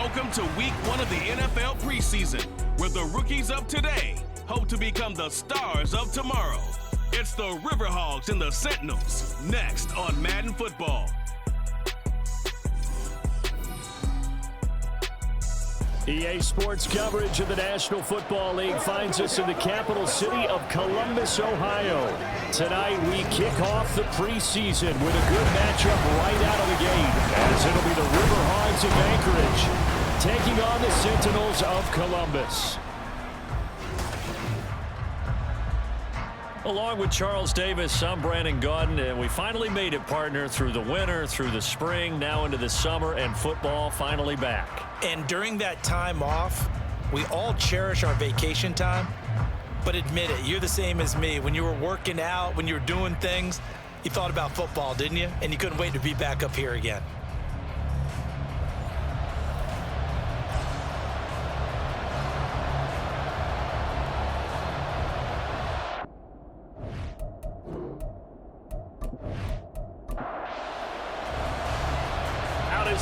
Welcome to week 1 of the NFL preseason, where the rookies of today hope to become the stars of tomorrow. It's the River Hogs and the Sentinels, next on Madden Football. EA Sports coverage of the National Football League finds us in the capital city of Columbus, Ohio. Tonight we kick off the preseason with a good matchup right out of the gate, as it'll be the River Hogs of Anchorage taking on the Sentinels of Columbus. Along with Charles Davis, I'm Brandon Gaudin, and we finally made it, partner, through the winter, through the spring, now into the summer, and football finally back. And during that time off, we all cherish our vacation time. But admit it, you're the same as me. When you were working out, when you were doing things, you thought about football, didn't you? And you couldn't wait to be back up here again.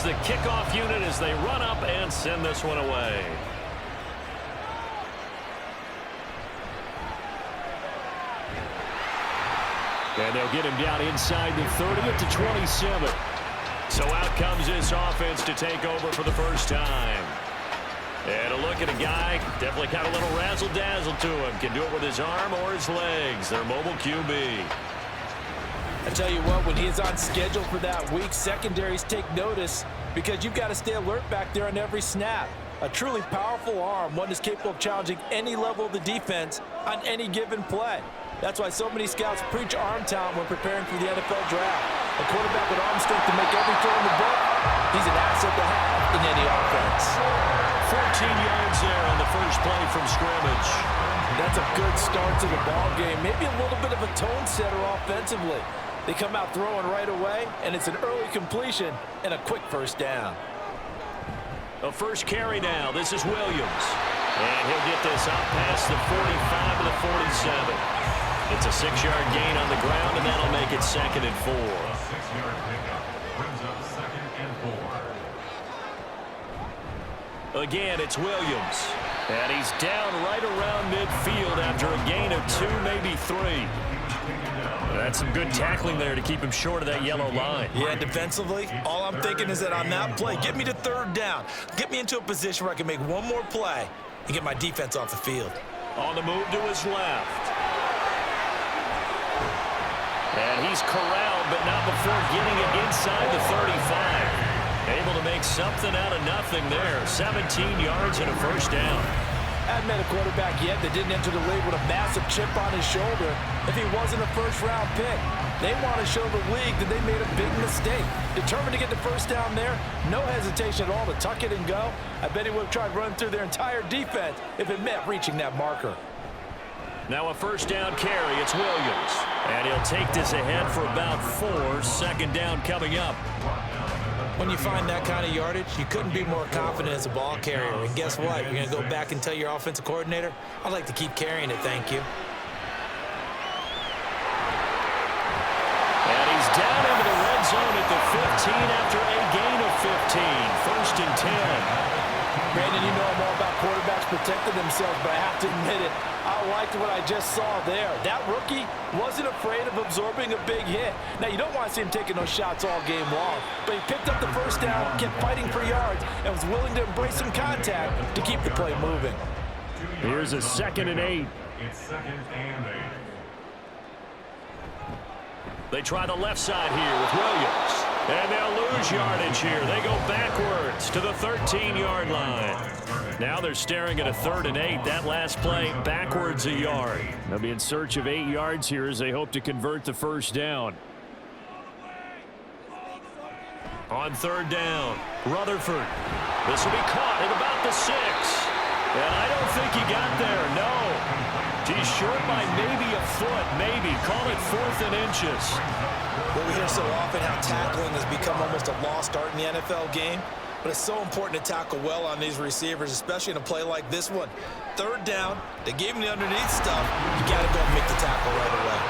The kickoff unit as they run up and send this one away. And they'll get him down inside the 30 to 27. So out comes this offense to take over for the first time. And a look at a guy, definitely got a little razzle-dazzle to him. Can do it with his arm or his legs. Their mobile QB. I tell you what, when he is on schedule for that week, secondaries take notice because you've got to stay alert back there on every snap. A truly powerful arm, one that's capable of challenging any level of the defense on any given play. That's why so many scouts preach arm talent when preparing for the NFL draft. A quarterback with arm strength to make every throw in the book, he's an asset to have in any offense. 14 yards there on the first play from scrimmage. That's a good start to the ball game. Maybe a little bit of a tone setter offensively. They come out throwing right away, and it's an early completion and a quick first down. A first carry now. This is Williams. And he'll get this out past the 45 to the 47. It's a 6-yard gain on the ground, and that'll make it 2nd and 4. 6-yard pickup brings up 2nd and 4. Again, it's Williams. And he's down right around midfield after a gain of 2, maybe 3. That's some good tackling there to keep him short of that yellow line. Yeah, defensively, all I'm thinking is that on that play, get me to 3rd down. Get me into a position where I can make one more play and get my defense off the field. On the move to his left. And he's corralled, but not before getting it inside the 35. Able to make something out of nothing there. 17 yards and a first down. I haven't met a quarterback yet that didn't enter the league with a massive chip on his shoulder if he wasn't a first-round pick. They want to show the league that they made a big mistake. Determined to get the first down there, no hesitation at all to tuck it and go. I bet he would have tried running through their entire defense if it meant reaching that marker. Now a first down carry, it's Williams. And he'll take this ahead for about 4. 2nd down coming up. When you find that kind of yardage, you couldn't be more confident as a ball carrier. And guess what? You're going to go back and tell your offensive coordinator, I'd like to keep carrying it, thank you. And he's down into the red zone at the 15 after a gain of 15. 1st and 10. Brandon, you know I'm all about quarterbacks protecting themselves, but I have to admit it, I liked what I just saw there. That rookie wasn't afraid of absorbing a big hit. Now, you don't want to see him taking those shots all game long, but he picked up the first down, kept fighting for yards, and was willing to embrace some contact to keep the play moving. Here's a 2nd and 8. It's 2nd and 8. They try the left side here with Williams. And they'll lose yardage here. They go backwards to the 13-yard line. Now they're staring at a 3rd and 8. That last play, backwards a yard. They'll be in search of 8 yards here as they hope to convert the first down. On 3rd down, Rutherford. This will be caught at about the 6. And I don't think he got there, no. He's short by maybe a foot, maybe. Call it 4th and inches. Well, we hear so often how tackling has become almost a lost art in the NFL game. But it's so important to tackle well on these receivers, especially in a play like this one. 3rd down, they gave him the underneath stuff. You got to go and make the tackle right away.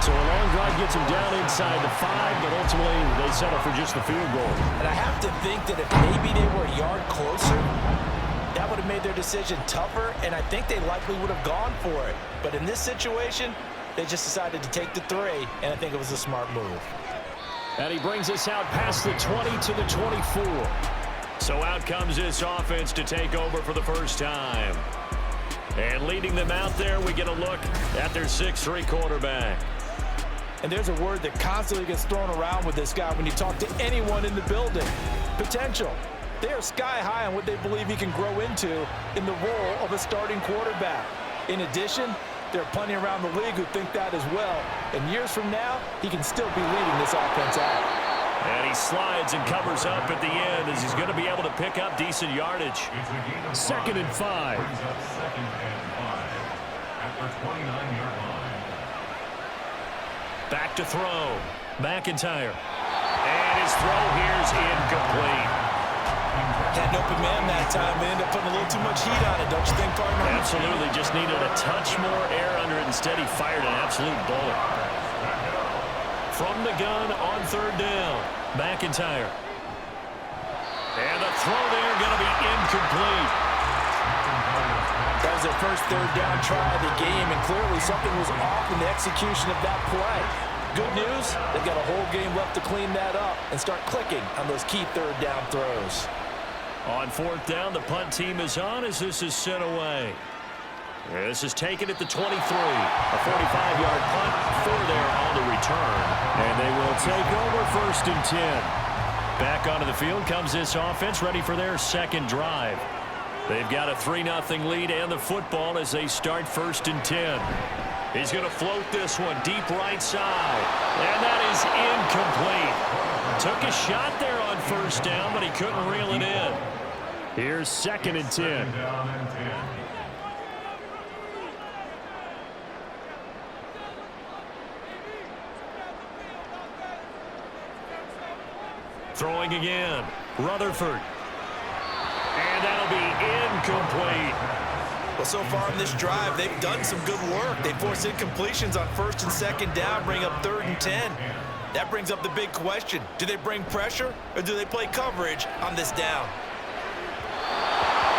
So a long drive gets them down inside the 5, but ultimately they settle for just the field goal. And I have to think that if maybe they were a yard closer, that would have made their decision tougher, and I think they likely would have gone for it. But in this situation, they just decided to take the 3, and I think it was a smart move. And he brings us out past the 20 to the 24. So out comes this offense to take over for the first time. And leading them out there, we get a look at their 6'3" quarterback. And there's a word that constantly gets thrown around with this guy when you talk to anyone in the building. Potential. They are sky high on what they believe he can grow into in the role of a starting quarterback. In addition, there are plenty around the league who think that as well. And years from now, he can still be leading this offense out. And he slides and covers up at the end as he's going to be able to pick up decent yardage. 2nd and 5. Brings up 2nd and 5 at the 29-yard line. Back to throw. McIntyre. And his throw here's incomplete. Had an open man that time. They ended up putting a little too much heat on it, don't you think, partner? Absolutely. Just needed a touch more air under it. Instead, he fired an absolute bullet. From the gun on 3rd down. McIntyre. And the throw there going to be incomplete. That was their first 3rd down try of the game, and clearly something was off in the execution of that play. Good news, they've got a whole game left to clean that up and start clicking on those key 3rd down throws. On 4th down, the punt team is on as this is sent away. This is taken at the 23. A 45-yard punt, 4 there on the return. And they will take over 1st and 10. Back onto the field comes this offense, ready for their 2nd drive. They've got a 3-0 lead and the football as they start 1st and 10. He's going to float this one deep right side. And that is incomplete. Took a shot there on 1st down, but he couldn't reel it in. Here's 2nd and 10. Down and 10. Throwing again. Rutherford. And that'll be incomplete. Well, so far in this drive, they've done some good work. They forced incompletions on 1st and 2nd down, bring up 3rd and 10. That brings up the big question. Do they bring pressure or do they play coverage on this down?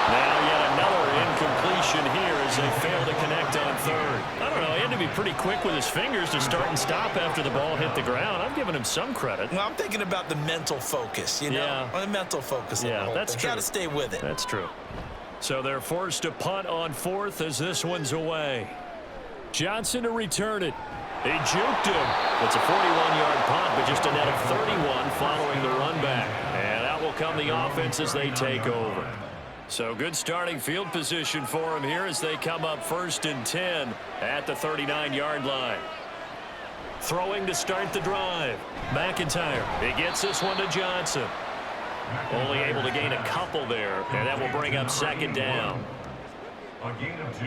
Now yet another incompletion here as they fail to connect on 3rd. I don't know, he had to be pretty quick with his fingers to start and stop after the ball hit the ground. I'm giving him some credit. Well, I'm thinking about the mental focus, you know? Yeah. The mental focus on the whole that's thing. true. Got to stay with it. That's true. So they're forced to punt on 4th as this one's away. Johnson to return it. He juked him. It's a 41-yard punt, but just a net of 31 following the run back. And out will come the offense as they take over. So good starting field position for him here as they come up 1st and 10 at the 39-yard line. Throwing to start the drive. McIntyre. He gets this one to Johnson. Only able to gain a couple there, and that will bring up 2nd down. A gain of 2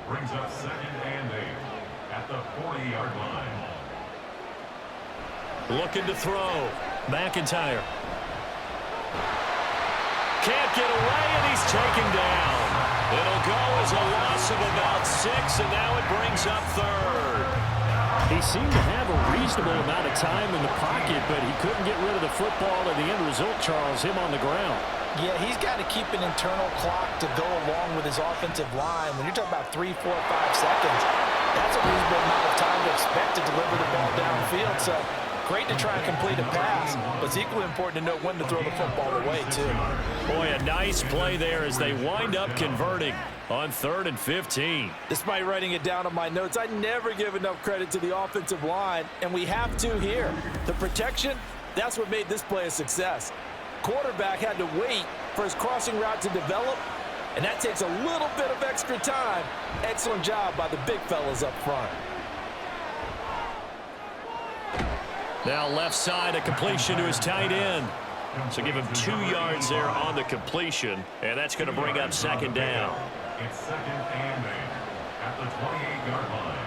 brings up 2nd and 8 at the 40-yard line. Looking to throw. McIntyre. Can't get away, and he's taken down. It'll go as a loss of about 6, and now it brings up 3rd. He seemed to have a reasonable amount of time in the pocket, but he couldn't get rid of the football, and the end result, Charles, him on the ground. Yeah, he's got to keep an internal clock to go along with his offensive line. When you're talking about 3, 4, 5 seconds, that's a reasonable amount of time to expect to deliver the ball downfield. So great to try and complete a pass, but it's equally important to know when to throw the football away, too. Boy, a nice play there as they wind up converting on 3rd and 15. Despite writing it down on my notes, I never give enough credit to the offensive line, and we have to here. The protection, that's what made this play a success. Quarterback had to wait for his crossing route to develop, and that takes a little bit of extra time. Excellent job by the big fellas up front. Now left side, a completion to his tight end. So give him 2 yards there on the completion, and that's going to bring up 2nd down. It's 2nd and 8 at the 28-yard line.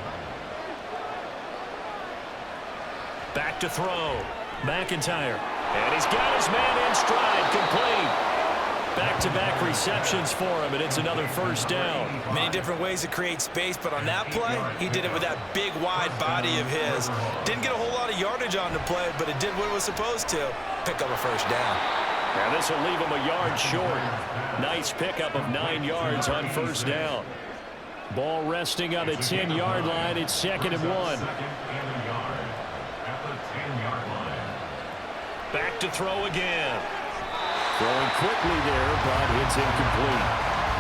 Back to throw. McIntyre. And he's got his man in stride, complete. back-to-back receptions for him, and it's another first down. Many different ways to create space, but on that play, he did it with that big, wide body of his. Didn't get a whole lot of yardage on the play, but it did what it was supposed to. Pick up a first down. Now this will leave him a yard short. Nice pickup of 9 yards on first down. Ball resting on the 10-yard line. It's 2nd and 1. Back to throw again. Throwing quickly there, but it's incomplete.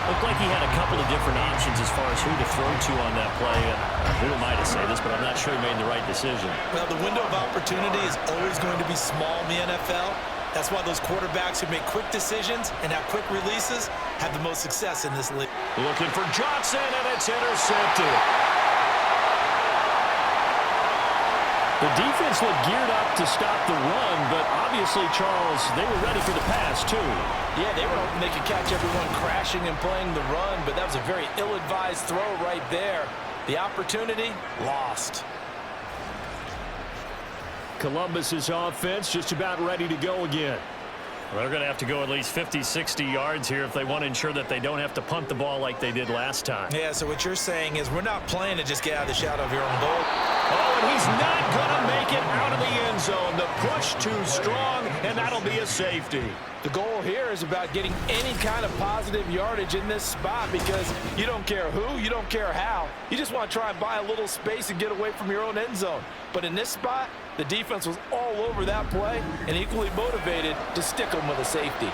Looked like he had a couple of different options as far as who to throw to on that play. Who am I to say this, but I'm not sure he made the right decision. Well, the window of opportunity is always going to be small in the NFL. That's why those quarterbacks who make quick decisions and have quick releases have the most success in this league. Looking for Johnson, and it's intercepted. The defense looked geared up to stop the run, but obviously, Charles, they were ready for the pass, too. Yeah, they were hoping they could catch everyone crashing and playing the run, but that was a very ill-advised throw right there. The opportunity, lost. Columbus's offense just about ready to go again. Well, they're going to have to go at least 50, 60 yards here if they want to ensure that they don't have to punt the ball like they did last time. Yeah, so what you're saying is we're not playing to just get out of the shadow of your own goal. Oh, and he's not going to make it out of the end zone. The push too strong, and that'll be a safety. The goal here is about getting any kind of positive yardage in this spot because you don't care who, you don't care how. You just want to try and buy a little space and get away from your own end zone. But in this spot, the defense was all over that play and equally motivated to stick them with a safety.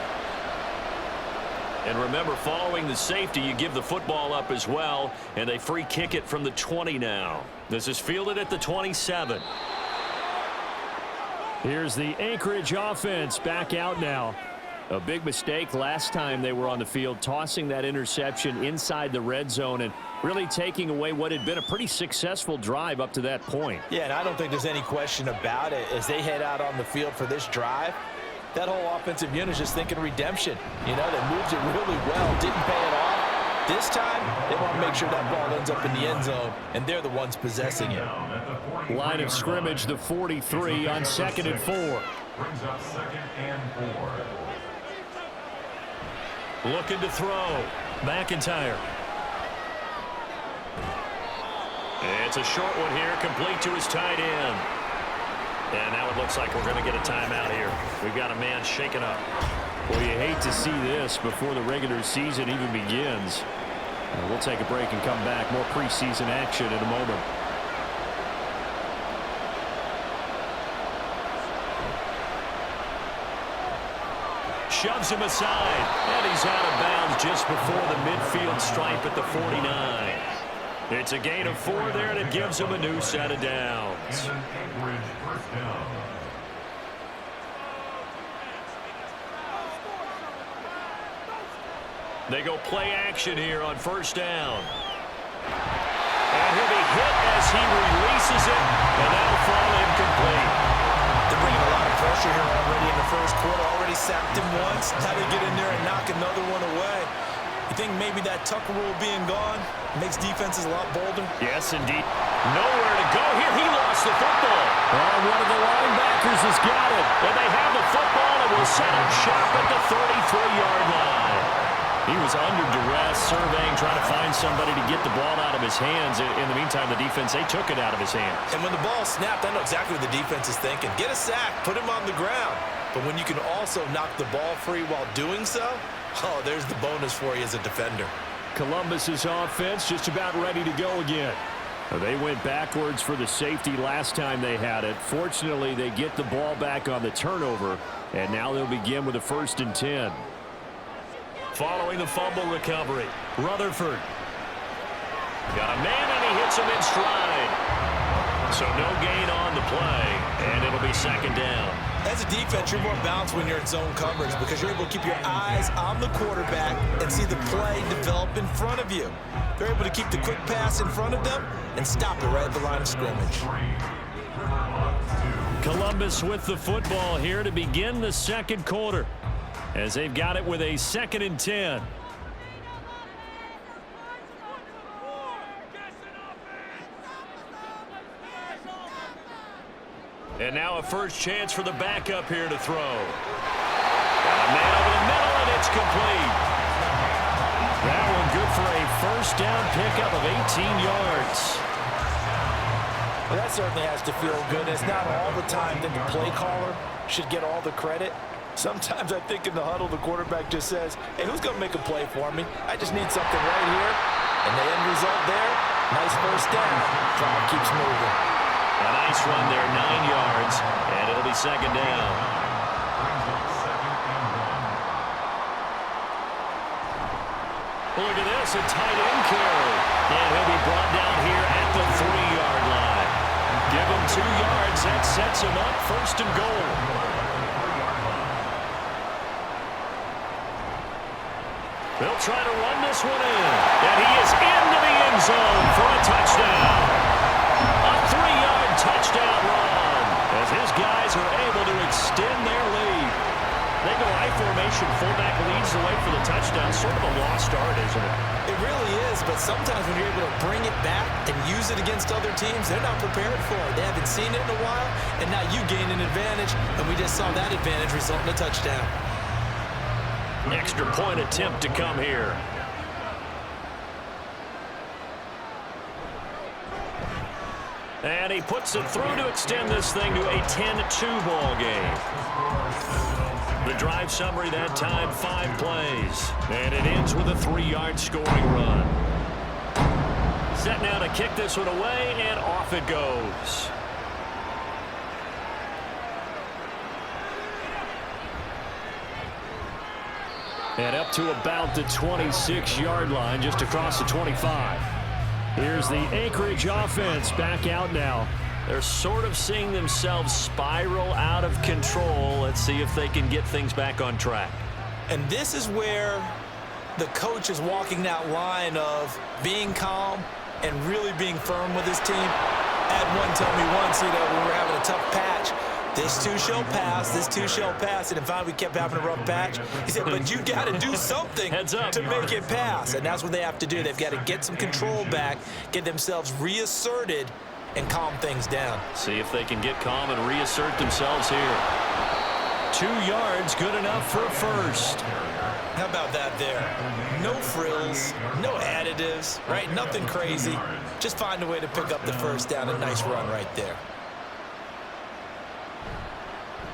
And remember, following the safety, you give the football up as well, and they free kick it from the 20 now. This is fielded at the 27. Here's the Anchorage offense back out now. A big mistake last time they were on the field, tossing that interception inside the red zone and really taking away what had been a pretty successful drive up to that point. Yeah, and I don't think there's any question about it. As they head out on the field for this drive, that whole offensive unit is just thinking redemption. You know, they moved it really well, didn't pay it off. This time, they want to make sure that ball ends up in the end zone, and they're the ones possessing it. Line of scrimmage, the 43 on 2nd and 4. Brings up 2nd and 4. Looking to throw. McIntyre. It's a short one here, complete to his tight end. And now it looks like we're going to get a timeout here. We've got a man shaken up. Well, you hate to see this before the regular season even begins. We'll take a break and come back. More preseason action in a moment. Shoves him aside, and he's out of bounds just before the midfield stripe at the 49. It's a gain of 4 there, and it gives him a new set of downs. They go play action here on first down. And he'll be hit as he releases it, and that'll fall incomplete. They're bringing a lot of pressure here already in the first quarter. Already sacked him once. How do they get in there and knock another one away? You think maybe that Tucker rule being gone makes defenses a lot bolder? Yes, indeed. Nowhere to go here. He lost the football. And one of the linebackers has got it. And they have the football and will set up shop at the 33-yard line. He was under duress, surveying, trying to find somebody to get the ball out of his hands. In the meantime, the defense, they took it out of his hands. And when the ball snapped, I know exactly what the defense is thinking. Get a sack, put him on the ground. But when you can also knock the ball free while doing so, oh, there's the bonus for you as a defender. Columbus's offense just about ready to go again. They went backwards for the safety last time they had it. Fortunately, they get the ball back on the turnover, and now they'll begin with a 1st and 10. Following the fumble recovery, Rutherford. Got a man, and he hits him in stride. So no gain on the play, and it'll be 2nd down. As a defense, you're more balanced when you're in zone coverage because you're able to keep your eyes on the quarterback and see the play develop in front of you. They're able to keep the quick pass in front of them and stop it right at the line of scrimmage. Columbus with the football here to begin the 2nd quarter, as they've got it with a 2nd and 10. And now a first chance for the backup here to throw. Got a man over the middle, and it's complete. That one good for a first down pickup of 18 yards. Well, that certainly has to feel good. It's not all the time that the play caller should get all the credit. Sometimes I think in the huddle, the quarterback just says, hey, who's going to make a play for me? I just need something right here. And the end result there, nice first down. Drive keeps moving. A nice run there, 9 yards, and it'll be second down. Look at this, a tight end carry. And he'll be brought down here at the 3-yard line. Give him 2 yards. That sets him up first and goal. They'll try to run this one in. And he is into the end zone for a touchdown. A 3-yard touchdown run as his guys are able to extend their lead. They go I formation, fullback leads the way for the touchdown. Sort of a lost art, isn't it? It really is, but sometimes when you're able to bring it back and use it against other teams, they're not prepared for it. They haven't seen it in a while, and now you gain an advantage, and we just saw that advantage result in a touchdown. Extra point attempt to come here. And he puts it through to extend this thing to a 10-2 ball game. The drive summary that time, 5 plays. And it ends with a 3-yard scoring run. Set now to kick this one away, and off it goes. And up to about the 26-yard line, just across the 25. Here's the Anchorage offense back out now. They're sort of seeing themselves spiral out of control. Let's see if they can get things back on track. And this is where the coach is walking that line of being calm and really being firm with his team. Had one tell me once, when we were having a tough patch, this too shall pass, this too shall pass. And in fact, we kept having a rough patch. He said, but you got to do something to make it pass. And that's what they have to do. They've got to get some control back, get themselves reasserted, and calm things down. See if they can get calm and reassert themselves here. 2 yards, good enough for a first. How about that there? No frills, no additives, right? Nothing crazy. Just find a way to pick up the first down. A nice run right there.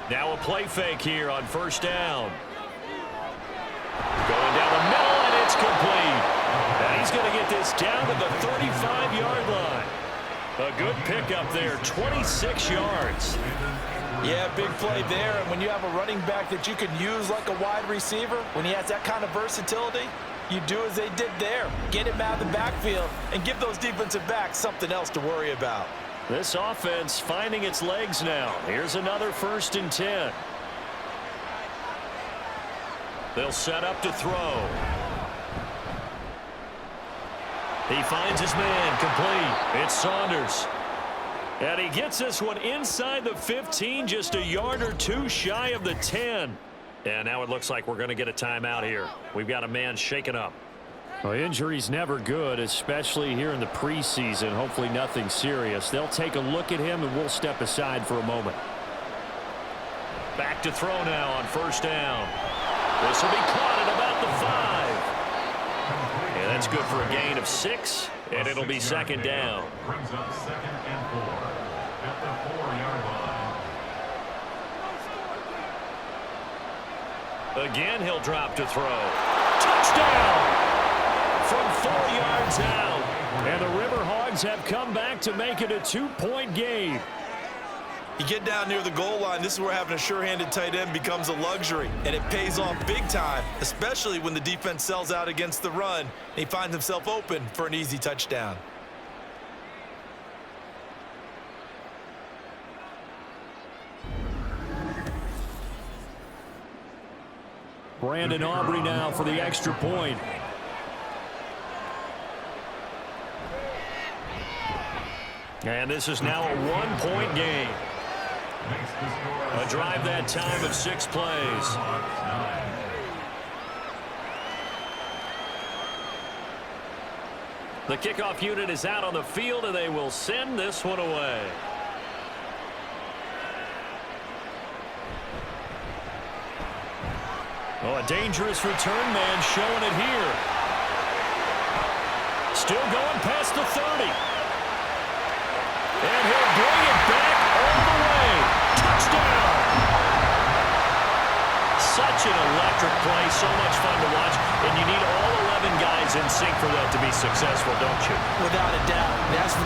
Now a play fake here on first down. Going down the middle, and it's complete. And he's going to get this down to the 35-yard line. A good pickup there, 26 yards. Yeah, big play there. And when you have a running back that you can use like a wide receiver, when he has that kind of versatility, you do as they did there. Get him out of the backfield and give those defensive backs something else to worry about. This offense finding its legs now. Here's another 1st and 10. They'll set up to throw. He finds his man, complete. It's Saunders. And he gets this one inside the 15, just a yard or 2 shy of the 10. And now it looks like we're going to get a timeout here. We've got a man shaken up. Well, injury's never good, especially here in the preseason. Hopefully nothing serious. They'll take a look at him, and we'll step aside for a moment. Back to throw now on first down. This will be caught at about the 5. And that's good for a gain of 6, and it'll be second down. Brings up 2nd and 4 at the 4-yard line. Again, he'll drop to throw. Touchdown! From 4 yards out. And the River Hogs have come back to make it a 2-point game. You get down near the goal line, this is where having a sure-handed tight end becomes a luxury, and it pays off big time, especially when the defense sells out against the run, and he finds himself open for an easy touchdown. Brandon Aubrey now for the extra point. And this is now a 1-point game. A drive that time of 6 plays. The kickoff unit is out on the field, and they will send this one away. Oh, a dangerous return man showing it here. Still going past the 30. And he'll bring it back all the way. Touchdown! Such an electric play, so much fun to watch, and you need all 11 guys in sync for that to be successful, don't you? Without a doubt.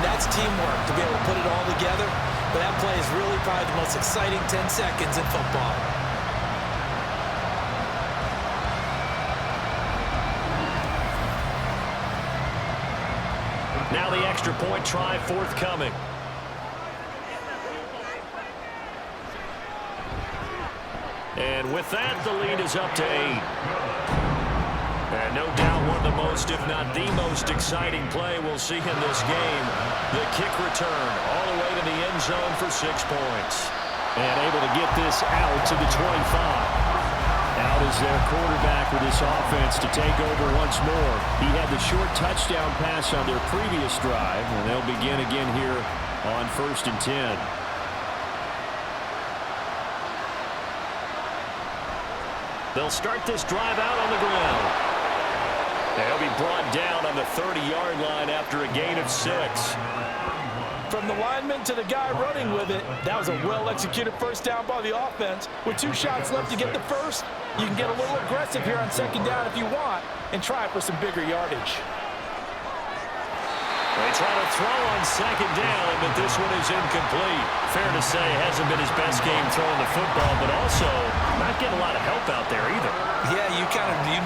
That's teamwork to be able to put it all together. But that play is really probably the most exciting 10 seconds in football. Now the extra point try forthcoming. And with that, the lead is up to 8. And no doubt one of the most, if not the most exciting play we'll see in this game. The kick return all the way to the end zone for 6 points. And able to get this out to the 25. Out is their quarterback with this offense to take over once more. He had the short touchdown pass on their previous drive, and they'll begin again here on 1st and 10. They'll start this drive out on the ground. They'll be brought down on the 30-yard line after a gain of 6. From the lineman to the guy running with it, that was a well-executed first down by the offense. With 2 shots left to get the first, you can get a little aggressive here on 2nd down if you want and try for some bigger yardage. They try to throw on 2nd down, but this one is incomplete. Fair to say, hasn't been his best game throwing the football, but also not getting a lot of help out there either. Yeah, you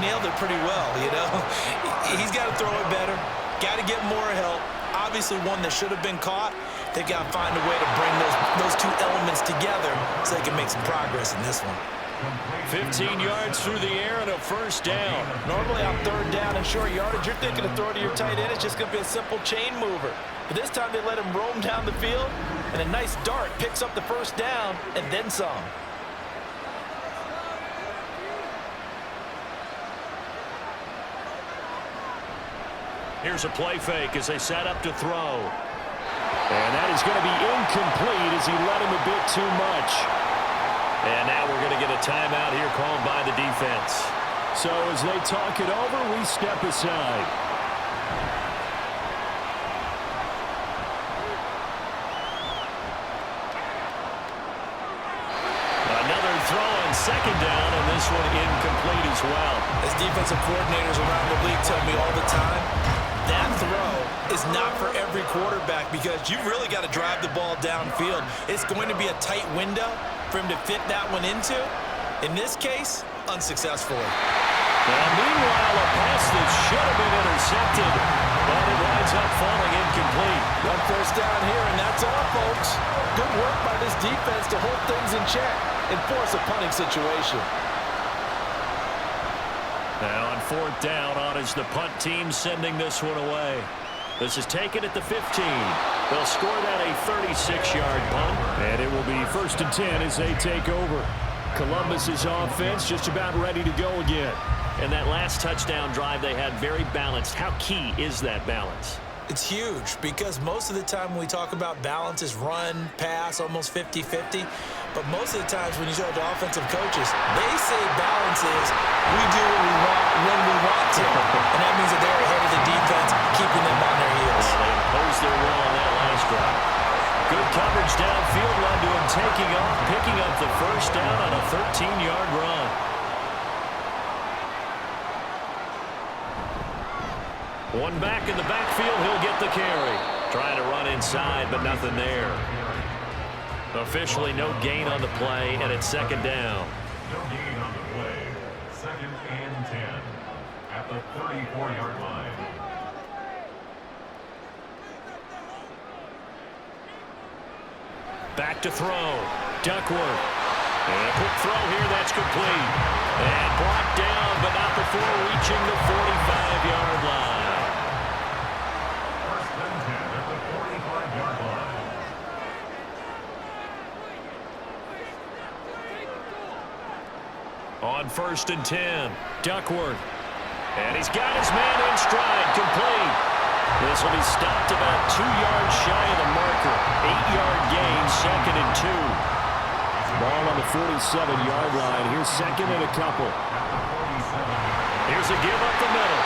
nailed it pretty well, you know. He's got to throw it better, got to get more help. Obviously one that should have been caught. They've got to find a way to bring those 2 elements together so they can make some progress in this one. 15 yards through the air and a first down. Normally on 3rd down and short yardage, you're thinking of throwing to your tight end. It's just going to be a simple chain mover. But this time they let him roam down the field, and a nice dart picks up the first down and then some. Here's a play fake as they set up to throw. And that is going to be incomplete as he let him a bit too much. And now we're going to get a timeout here called by the defense. So as they talk it over, we step aside. Another throw on 2nd down, and this one incomplete as well. As defensive coordinators around the league tell me all the time, that throw is not for every quarterback because you've really got to drive the ball downfield. It's going to be a tight window for him to fit that one into. In this case, unsuccessfully. Now, meanwhile, a pass that should have been intercepted, but it winds up falling incomplete. 1 first down here, and that's all, folks. Good work by this defense to hold things in check and force a punting situation. Now on 4th down, on is the punt team sending this one away. This is taken at the 15. They'll score that a 36-yard punt. And it will be 1st and 10 as they take over. Columbus's offense just about ready to go again. And that last touchdown drive they had very balanced. How key is that balance? It's huge because most of the time when we talk about balance is run, pass, almost 50-50. But most of the times when you talk to offensive coaches, they say balance is we do what we want when we want to. And that means that they're ahead of the defense, keeping them on their heels. They imposed their will on that last drive. Good coverage downfield led to him taking off, picking up the first down on a 13-yard run. One back in the backfield, he'll get the carry. Trying to run inside, but nothing there. Officially no gain on the play, and it's 2nd down. No gain on the play. 2nd and 10 at the 34-yard line. Back to throw. Duckworth. And a quick throw here, that's complete. And brought down, but not before reaching the 45-yard line. On 1st and 10, Duckworth. And he's got his man in stride, complete. This will be stopped about 2 yards shy of the marker. 8-yard gain, 2nd and 2. Ball on the 47-yard line. Here's 2nd and a couple. Here's a give up the middle.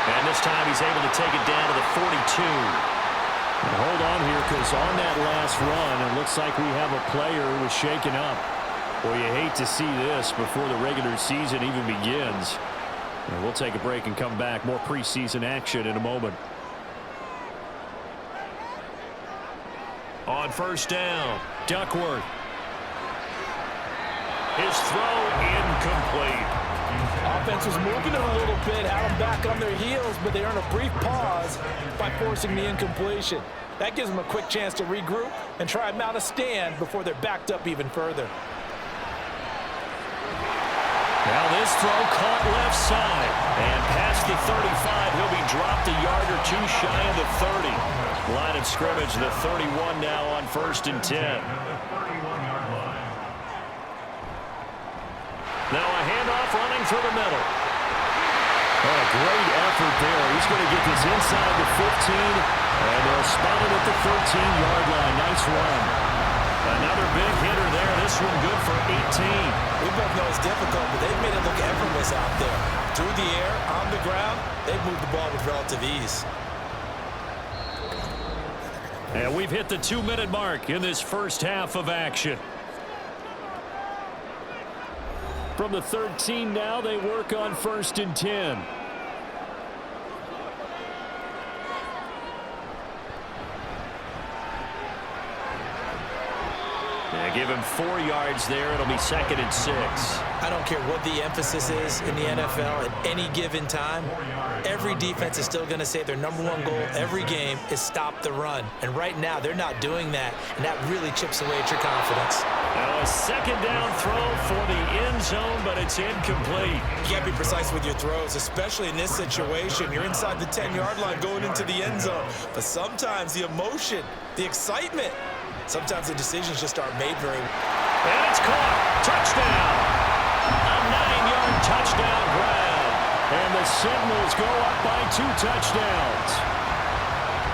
And this time he's able to take it down to the 42. And hold on here, because on that last run, it looks like we have a player who was shaken up. Well, you hate to see this before the regular season even begins. And we'll take a break and come back. More preseason action in a moment. On first down, Duckworth. His throw incomplete. Offense was moving it a little bit, had them back on their heels, but they earn a brief pause by forcing the incompletion. That gives them a quick chance to regroup and try and mount a stand before they're backed up even further. Now this throw caught left side. And past the 35, he'll be dropped a yard or two shy of the 30. Line of scrimmage, the 31 now on 1st and 10. Now a handoff running through the middle. Oh, a great effort there. He's going to get this inside the 15, and they'll spot it at the 13-yard line. Nice run. Another big hitter there. This one good for 18. We both know it's difficult, but they've made it look effortless out there. Through the air, on the ground, they've moved the ball with relative ease. And we've hit the 2-minute mark in this first half of action. From the 13 now, they work on 1st and 10. Give him 4 yards there. It'll be 2nd and 6. I don't care what the emphasis is in the NFL at any given time. Every defense is still going to say their #1 goal every game is stop the run. And right now, they're not doing that, and that really chips away at your confidence. Now a 2nd down throw for the end zone, but it's incomplete. You can't be precise with your throws, especially in this situation. You're inside the 10-yard line going into the end zone. But sometimes the emotion, the excitement, sometimes the decisions just aren't made very well. And it's caught. Touchdown. A 9-yard touchdown grab. And the Sentinels go up by 2 touchdowns.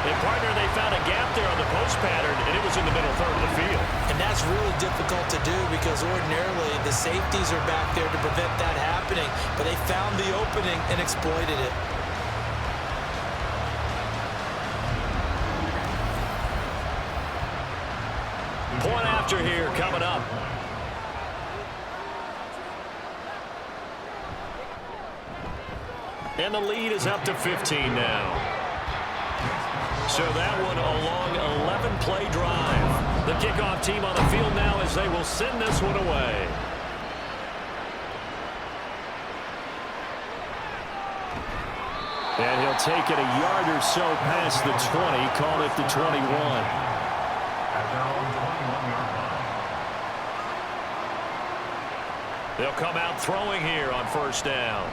And partner, they found a gap there on the post pattern, and it was in the middle third of the field. And that's really difficult to do because ordinarily the safeties are back there to prevent that happening. But they found the opening and exploited it. Point after here coming up. And the lead is up to 15 now. So that one a long 11-play drive. The kickoff team on the field now as they will send this one away. And he'll take it a yard or so past the 20, call it the 21. They'll come out throwing here on 1st down.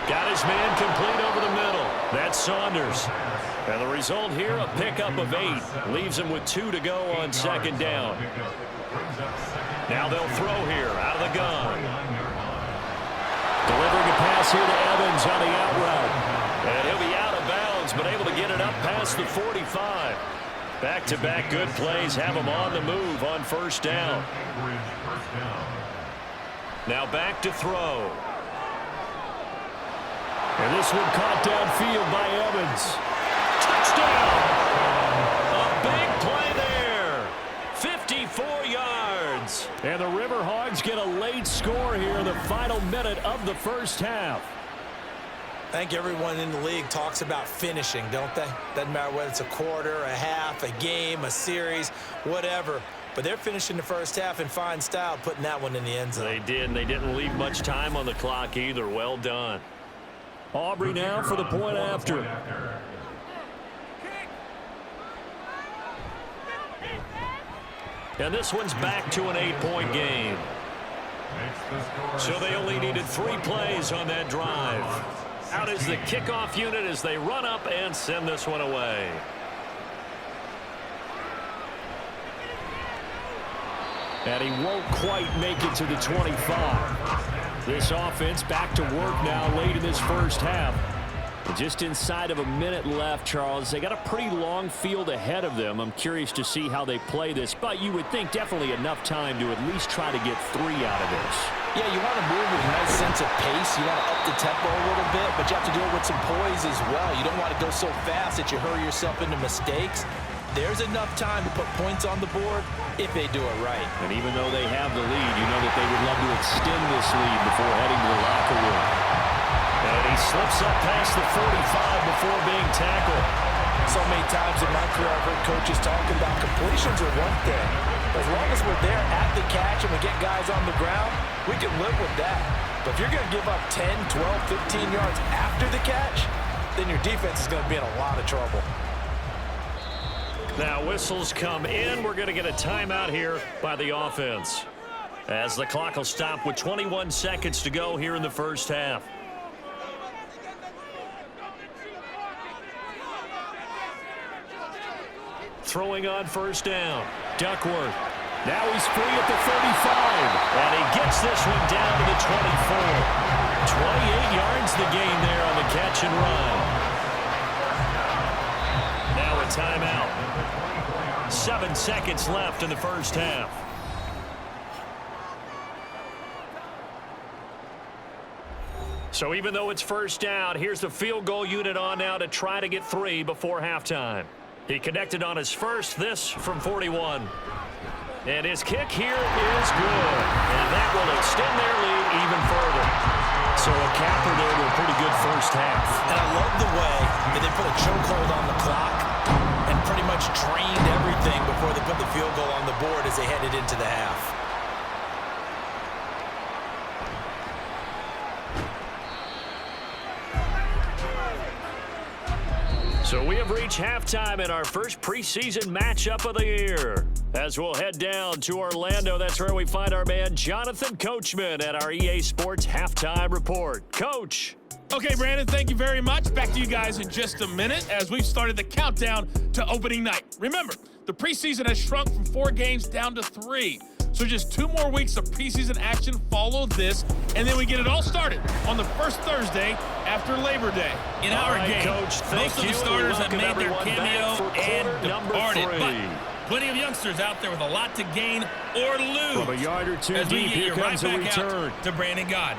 Got his man complete over the middle. That's Saunders. And the result here, a pickup of 8. Leaves him with 2 to go on 2nd down. Now they'll throw here out of the gun. Delivering a pass here to Evans on the out route. And he'll be out of bounds, but able to get it up past the 45. Back-to-back good plays have him on the move on 1st down. Now back to throw. And this one caught downfield by Evans. Touchdown! A big play there. 54 yards. And the River Hogs get a late score here in the final minute of the first half. I think everyone in the league talks about finishing, don't they? Doesn't matter whether it's a quarter, a half, a game, a series, whatever. But they're finishing the first half in fine style, putting that one in the end zone. They did, and they didn't leave much time on the clock either. Well done. Aubrey now for the point after. And this one's back to an 8-point game. So they only needed 3 plays on that drive. Out is the kickoff unit as they run up and send this one away. And he won't quite make it to the 25. This offense back to work now late in this first half. Just inside of a minute left, Charles. They got a pretty long field ahead of them. I'm curious to see how they play this, but you would think definitely enough time to at least try to get 3 out of this. Yeah, you want to move with a nice sense of pace. You want to up the tempo a little bit, but you have to do it with some poise as well. You don't want to go so fast that you hurry yourself into mistakes. There's enough time to put points on the board if they do it right. And even though they have the lead, you know that they would love to extend this lead before heading to the locker room. And he slips up past the 45 before being tackled. So many times in my career, I've heard coaches talking about completions are one thing. As long as we're there at the catch and we get guys on the ground, we can live with that. But if you're going to give up 10, 12, 15 yards after the catch, then your defense is going to be in a lot of trouble. Now whistles come in. We're going to get a timeout here by the offense, as the clock will stop with 21 seconds to go here in the first half. Throwing on first down, Duckworth. Now he's free at the 35, and he gets this one down to the 24. 28 yards the gain there on the catch and run. Now a timeout. 7 seconds left in the first half. So even though it's first down, here's the field goal unit on now to try to get 3 before halftime. He connected on his first, this from 41. And his kick here is good. And that will extend their lead even further. So a capper there to a pretty good first half. And I love the way that they put a chokehold on the clock and pretty much drained everything before they put the field goal on the board as they headed into the half. So we have reached halftime in our first preseason matchup of the year. As we'll head down to Orlando, that's where we find our man Jonathan Coachman at our EA Sports Halftime Report. Coach. Okay, Brandon, thank you very much. Back to you guys in just a minute as we've started the countdown to opening night. Remember, the preseason has shrunk from 4 games down to 3. So just 2 more weeks of preseason action follow this, and then we get it all started on the first Thursday after Labor Day. In our game, Coach, most of the starters have made their cameo and departed, but plenty of youngsters out there with a lot to gain or lose. From a yard or 2 as we deep, get here you comes right a back return. out to Brandon Gaudin.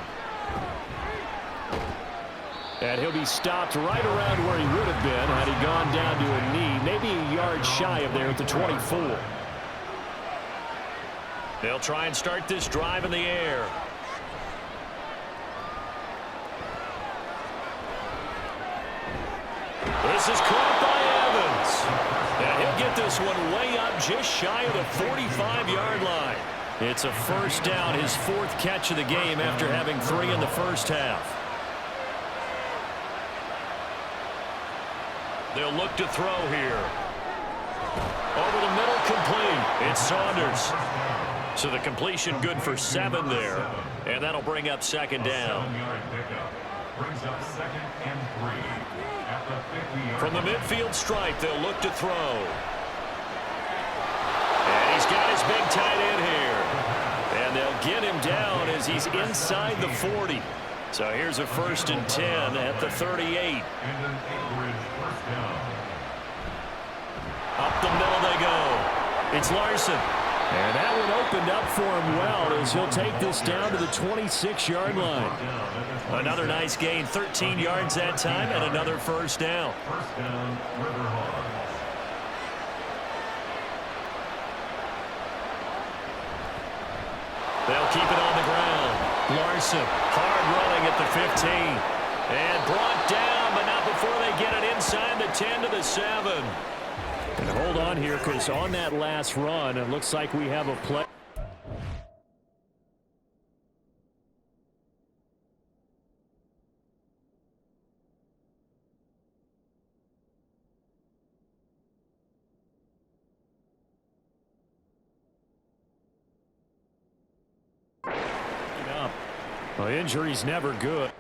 And he'll be stopped right around where he would have been had he gone down to a knee, maybe a yard shy of there at the 24. They'll try and start this drive in the air. This is caught by Evans. And he'll get this one way up just shy of the 45-yard line. It's a first down, his 4th catch of the game after having 3 in the first half. They'll look to throw here. Over the middle, complete. It's Saunders. So the completion good for 7 there. And that'll bring up second down. From the midfield stripe, they'll look to throw. And he's got his big tight end here. And they'll get him down as he's inside the 40. So here's a 1st and 10 at the 38. Up the middle they go. It's Larson. And that one opened up for him well as he'll take this down to the 26-yard line. Another nice gain, 13 yards that time, and another first down. They'll keep it on the ground. Larson, hard running at the 15. And brought down, but not before they get it inside the 10 to the 7. And hold on here, because on that last run, it looks like we have a play. Well, injury's never good.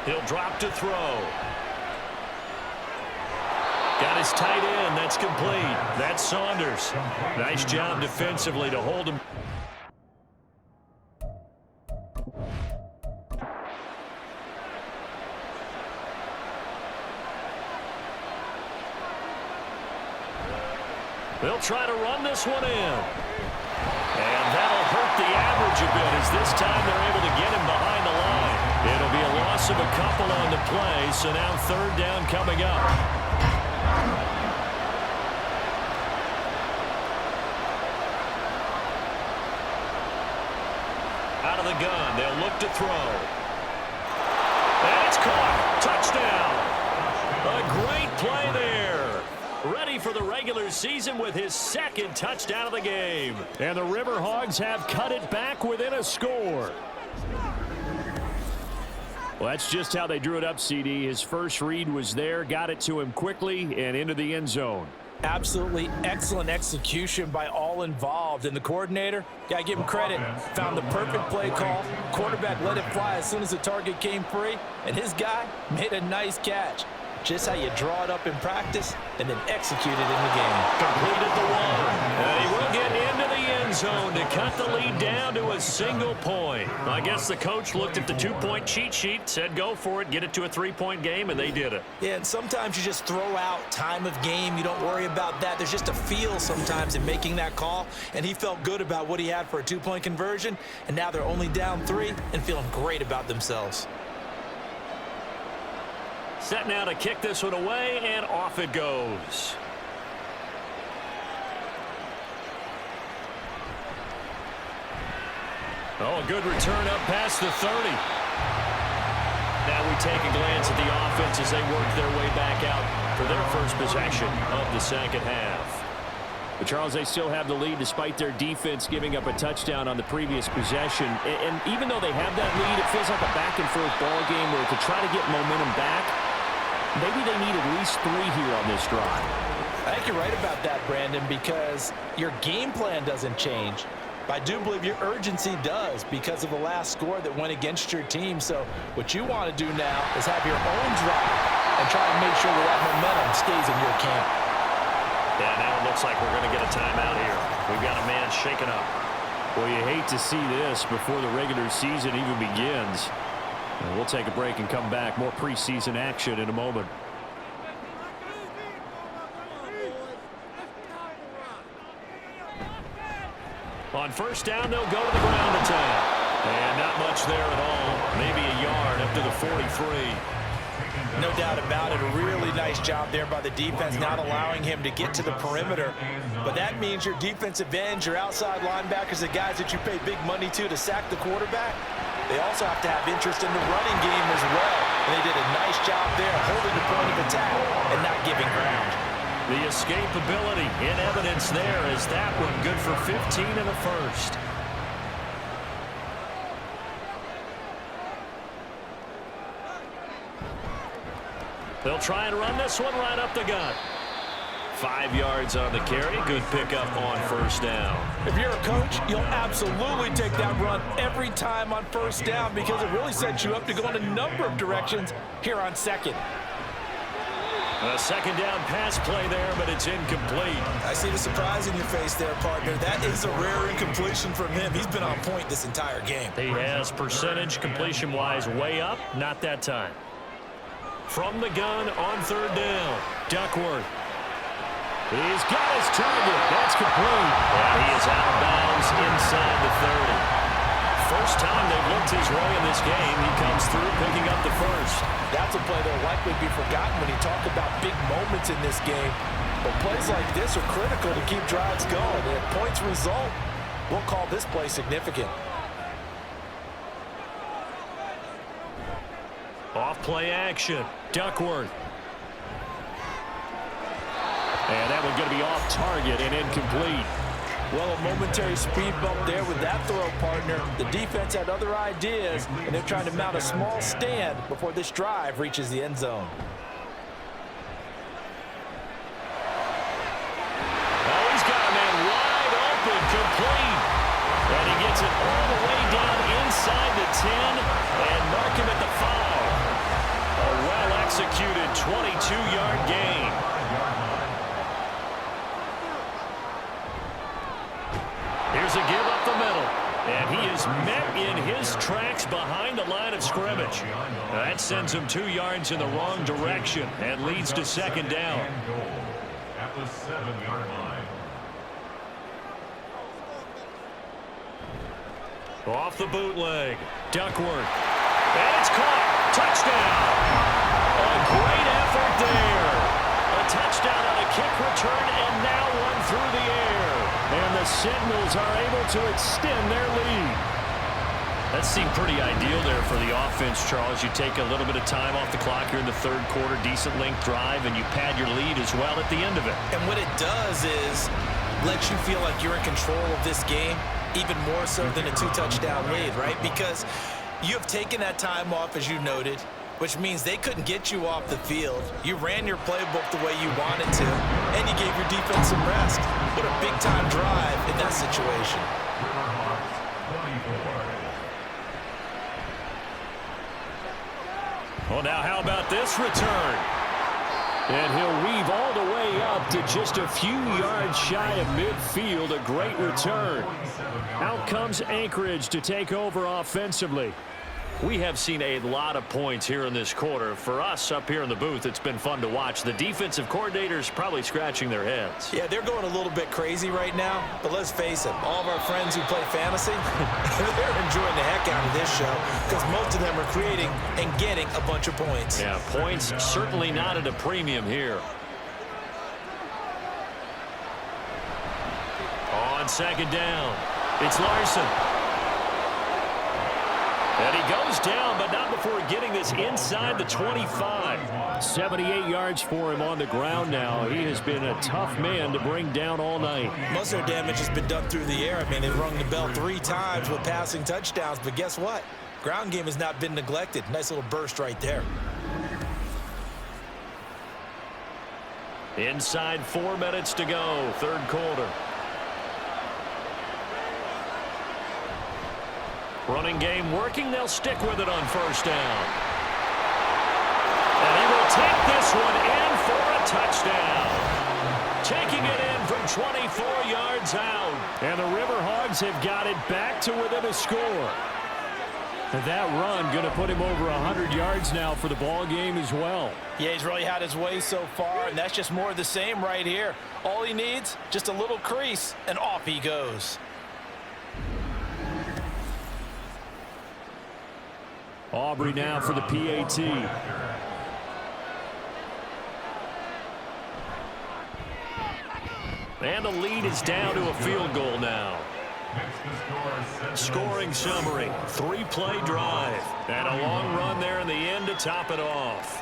He'll drop to throw. Got his tight end. That's complete. That's Saunders. Nice job defensively to hold him. They'll try to run this one in. And that'll hurt the average a bit as this time they're able to get him behind the line. It'll be a loss of a couple on the play, so now third down coming up. Out of the gun, they'll look to throw. And it's caught. Touchdown. A great play there. Ready for the regular season with his second touchdown of the game. And the River Hogs have cut it back within a score. Well, that's just how they drew it up, CD. His first read was there, got it to him quickly, and into the end zone. Absolutely excellent execution by all involved. And the coordinator, got to give him credit, found the perfect play call. Quarterback let it fly as soon as the target came free, and his guy made a nice catch. Just how you draw it up in practice and then execute it in the game. Completed the one. And he will get into the end zone to cut the lead down to a single point. I guess the coach looked at the two-point cheat sheet, said go for it, get it to a three-point game, and they did it. Yeah, and sometimes you just throw out time of game. You don't worry about that. There's just a feel sometimes in making that call, and he felt good about what he had for a two-point conversion, and now they're only down 3 and feeling great about themselves. Set now to kick this one away, and off it goes. Oh, a good return up past the 30. Now we take a glance at the offense as they work their way back out for their first possession of the second half. But Charles, they still have the lead despite their defense giving up a touchdown on the previous possession. And even though they have that lead, it feels like a back-and-forth ball game where to try to get momentum back, maybe they need at least 3 here on this drive. I think you're right about that, Brandon, because your game plan doesn't change. I do believe your urgency does because of the last score that went against your team. So what you want to do now is have your own drive and try to make sure that momentum stays in your camp. Yeah, now it looks like we're going to get a timeout here. We've got a man shaken up. Well, you hate to see this before the regular season even begins. We'll take a break and come back. More preseason action in a moment. On first down, they'll go to the ground attack. And not much there at all. Maybe a yard up to the 43. No doubt about it. A really nice job there by the defense, not allowing him to get to the perimeter. But that means your defensive ends, your outside linebackers, the guys that you pay big money to sack the quarterback, they also have to have interest in the running game as well. And they did a nice job there, holding the point of attack and not giving ground. The escapability in evidence there as that one good for 15 in the first. They'll try and run this one right up the gut. 5 yards on the carry. Good pickup on first down. If you're a coach, you'll absolutely take that run every time on first down because it really sets you up to go in a number of directions here on second. A second down pass play there, but it's incomplete. I see the surprise in your face there, partner. That is a rare incompletion from him. He's been on point this entire game. He has percentage completion-wise way up. Not that time. From the gun on third down, Duckworth. He's got his target. That's complete. And he is out of bounds inside the 30. First time they've looked his way in this game, he comes through picking up the first. That's a play that will likely be forgotten when you talk about big moments in this game. But plays like this are critical to keep drives going. And if points result, we'll call this play significant. Off play action, Duckworth. And that one's going to be off target and incomplete. Well, a momentary speed bump there with that throw, partner. The defense had other ideas, and they're trying to mount a small stand before this drive reaches the end zone. Oh, he's got a man wide open, complete. And he gets it all the way down inside the 10 and mark him at the 5. A well-executed 22-yard gain. Here's a give up the middle. And he is met in his tracks behind the line of scrimmage. That sends him 2 yards in the wrong direction and leads to second down. At the 7-yard line. Off the bootleg. Duckworth. And it's caught. Touchdown. A great effort there. A touchdown on a kick return and now one through the air. And the Sentinels are able to extend their lead. That seemed pretty ideal there for the offense, Charles. You take a little bit of time off the clock here in the third quarter, decent length drive, and you pad your lead as well at the end of it. And what it does is lets you feel like you're in control of this game, even more so than a 2-touchdown lead, right? Because you have taken that time off, as you noted, which means they couldn't get you off the field. You ran your playbook the way you wanted to, and you gave your defense some rest. What a big-time drive in that situation. Well, now how about this return? And he'll weave all the way up to just a few yards shy of midfield. A great return. Out comes Anchorage to take over offensively. We have seen a lot of points here in this quarter. For us up here in the booth, it's been fun to watch. The defensive coordinators probably scratching their heads. Yeah, they're going a little bit crazy right now, but let's face it, all of our friends who play fantasy, they're enjoying the heck out of this show because most of them are creating and getting a bunch of points. Yeah, points certainly not at a premium here. On second down, it's Larson. And he goes down, but not before getting this inside the 25. 78 yards for him on the ground now. He has been a tough man to bring down all night. Most of their damage has been done through the air. I mean, they've rung the bell 3 times with passing touchdowns, but guess what? Ground game has not been neglected. Nice little burst right there. Inside 4 minutes to go, third quarter. Running game working. They'll stick with it on first down. And he will take this one in for a touchdown. Taking it in from 24 yards out. And the River Hogs have got it back to within a score. And that run going to put him over 100 yards now for the ball game as well. Yeah, he's really had his way so far, and that's just more of the same right here. All he needs, just a little crease, and off he goes. Aubrey now for the PAT. And the lead is down to a field goal now. Scoring summary, 3-play drive. And a long run there in the end to top it off.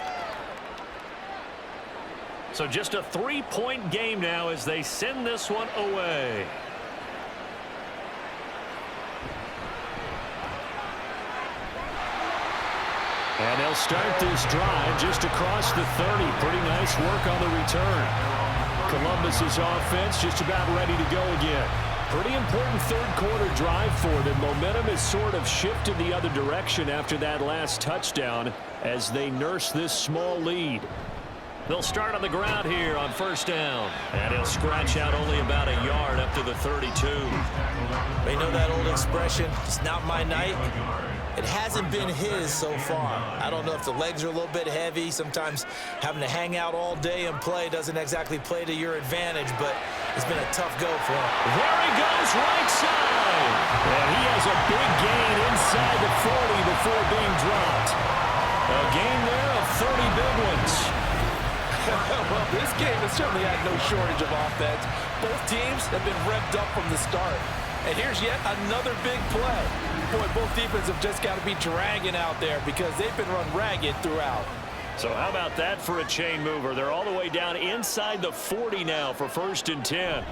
So just a 3-point game now as they send this one away. And they'll start this drive just across the 30. Pretty nice work on the return. Columbus's offense just about ready to go again. Pretty important third quarter drive for them. Momentum has sort of shifted the other direction after that last touchdown as they nurse this small lead. They'll start on the ground here on first down. And he'll scratch out only about a yard up to the 32. They know that old expression, it's not my night. It hasn't been his so far. I don't know if the legs are a little bit heavy. Sometimes having to hang out all day and play doesn't exactly play to your advantage, but it's been a tough go for him. There he goes, right side. And he has a big gain inside the 40 before being dropped. A gain there of 30 big ones. Well, this game has certainly had no shortage of offense. Both teams have been revved up from the start. And here's yet another big play. Boy, both defenses have just got to be dragging out there because they've been run ragged throughout. So how about that for a chain mover? They're all the way down inside the 40 now for 1st and 10.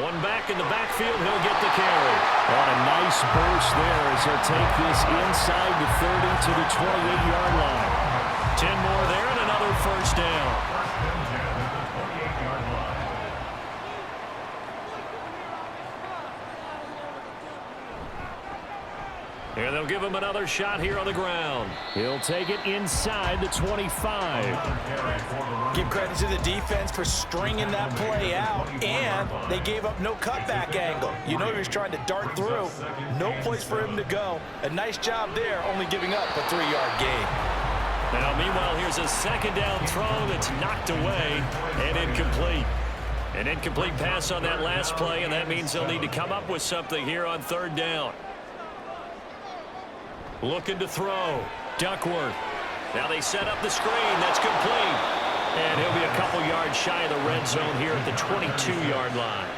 One back in the backfield, he'll get the carry. On a nice burst there as he'll take this inside the 30 to the 28-yard line. 10 more there and another first down. And they'll give him another shot here on the ground. He'll take it inside the 25. Give credit to the defense for stringing that play out, and they gave up no cutback angle. You know he was trying to dart through. No place for him to go. A nice job there, only giving up a 3-yard gain. Now, meanwhile, here's a second down throw that's knocked away and incomplete. An incomplete pass on that last play, and that means they'll need to come up with something here on third down. Looking to throw. Duckworth. Now they set up the screen. That's complete. And he'll be a couple yards shy of the red zone here at the 22-yard line.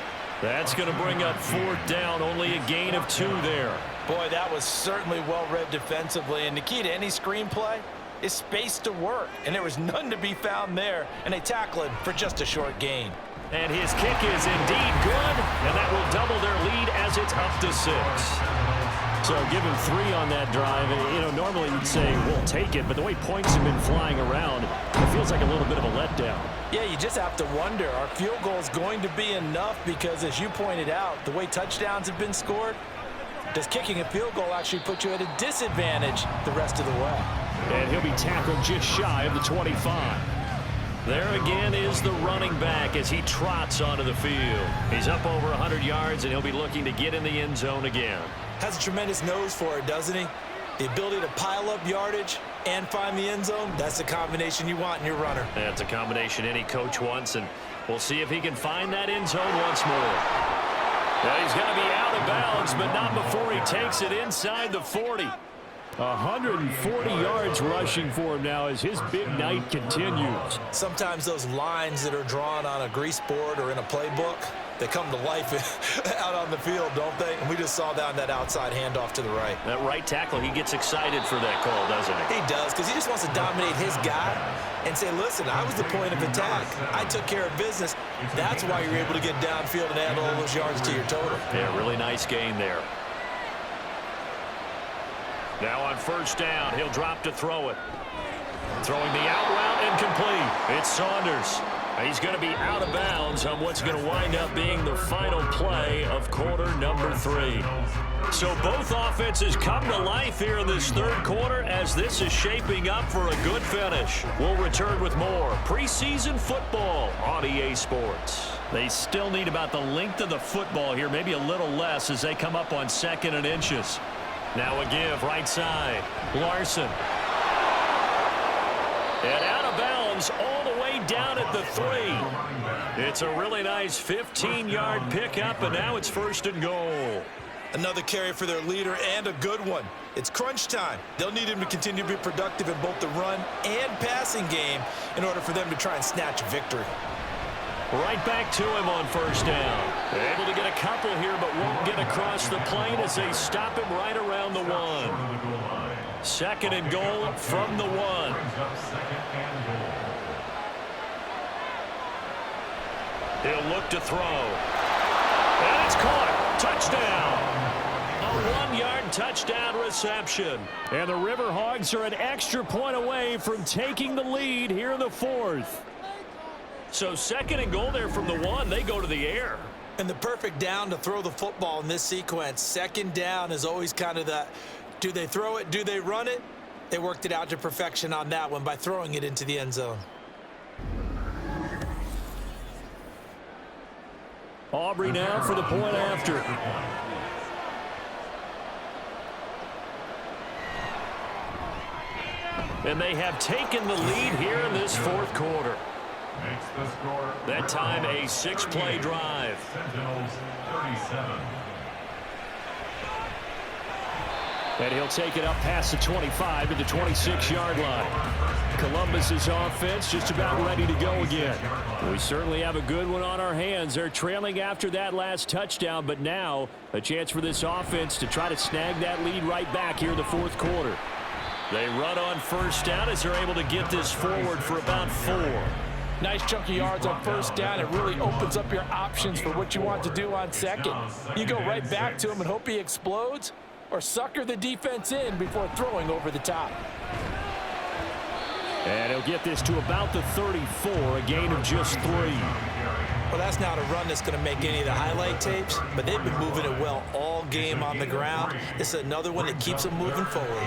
That's going to bring up 4th down. Only a gain of 2 there. Boy, that was certainly well read defensively. And the key to any screenplay is space to work. And there was none to be found there. And they tackle it for just a short gain. And his kick is indeed good. And that will double their lead as it's up to 6. So give him 3 on that drive. You know, normally you'd say, we'll take it, but the way points have been flying around, it feels like a little bit of a letdown. Yeah, you just have to wonder, are field goals going to be enough? Because as you pointed out, the way touchdowns have been scored, does kicking a field goal actually put you at a disadvantage the rest of the way? And he'll be tackled just shy of the 25. There again is the running back as he trots onto the field. He's up over 100 yards, and he'll be looking to get in the end zone again. Has a tremendous nose for it, doesn't he? The ability to pile up yardage and find the end zone, that's the combination you want in your runner. That's a combination any coach wants, and we'll see if he can find that end zone once more. Now he's going to be out of bounds, but not before he takes it inside the 40. 140 yards rushing for him now as his big night continues. Sometimes those lines that are drawn on a grease board or in a playbook, they come to life out on the field, don't they? And we just saw that on that outside handoff to the right. That right tackle, he gets excited for that call, doesn't he? He does, because he just wants to dominate his guy and say, listen, I was the point of attack. I took care of business. That's why you're able to get downfield and add all those yards to your total. Yeah, really nice gain there. Now on 1st down, he'll drop to throw it. Throwing the out route incomplete. It's Saunders. He's going to be out of bounds on what's going to wind up being the final play of quarter number 3. So both offenses come to life here in this 3rd quarter as this is shaping up for a good finish. We'll return with more preseason football on EA Sports. They still need about the length of the football here, maybe a little less as they come up on 2nd and inches. Now a give right side. Larson. And out of bounds all the way down at the 3. It's a really nice 15-yard pickup, and now it's 1st and goal. Another carry for their leader and a good one. It's crunch time. They'll need him to continue to be productive in both the run and passing game in order for them to try and snatch a victory. Right back to him on 1st down. They're able to get a couple here, but won't get across the plane as they stop him right around the 1. 2nd and goal from the 1. He'll look to throw. And it's caught. Touchdown. A 1-yard touchdown reception. And the River Hogs are an extra point away from taking the lead here in the 4th. So 2nd and goal there from the 1. They go to the air. And the perfect down to throw the football in this sequence. 2nd down is always kind of that, do they throw it, do they run it? They worked it out to perfection on that one by throwing it into the end zone. Aubrey now for the point after. And they have taken the lead here in this 4th quarter. That time a 6-play drive. Sentinels 37. And he'll take it up past the 25 to the 26-yard line. Columbus's offense just about ready to go again. We certainly have a good one on our hands. They're trailing after that last touchdown, but now a chance for this offense to try to snag that lead right back here in the 4th quarter. They run on 1st down as they're able to get this forward for about 4. Nice chunk of yards on 1st down. It really opens up your options for what you want to do on 2nd. You go right back to him and hope he explodes, or sucker the defense in before throwing over the top. And he'll get this to about the 34, a gain of just 3. Well, that's not a run that's going to make any of the highlight tapes, but they've been moving it well all game on the ground. This is another one that keeps them moving forward.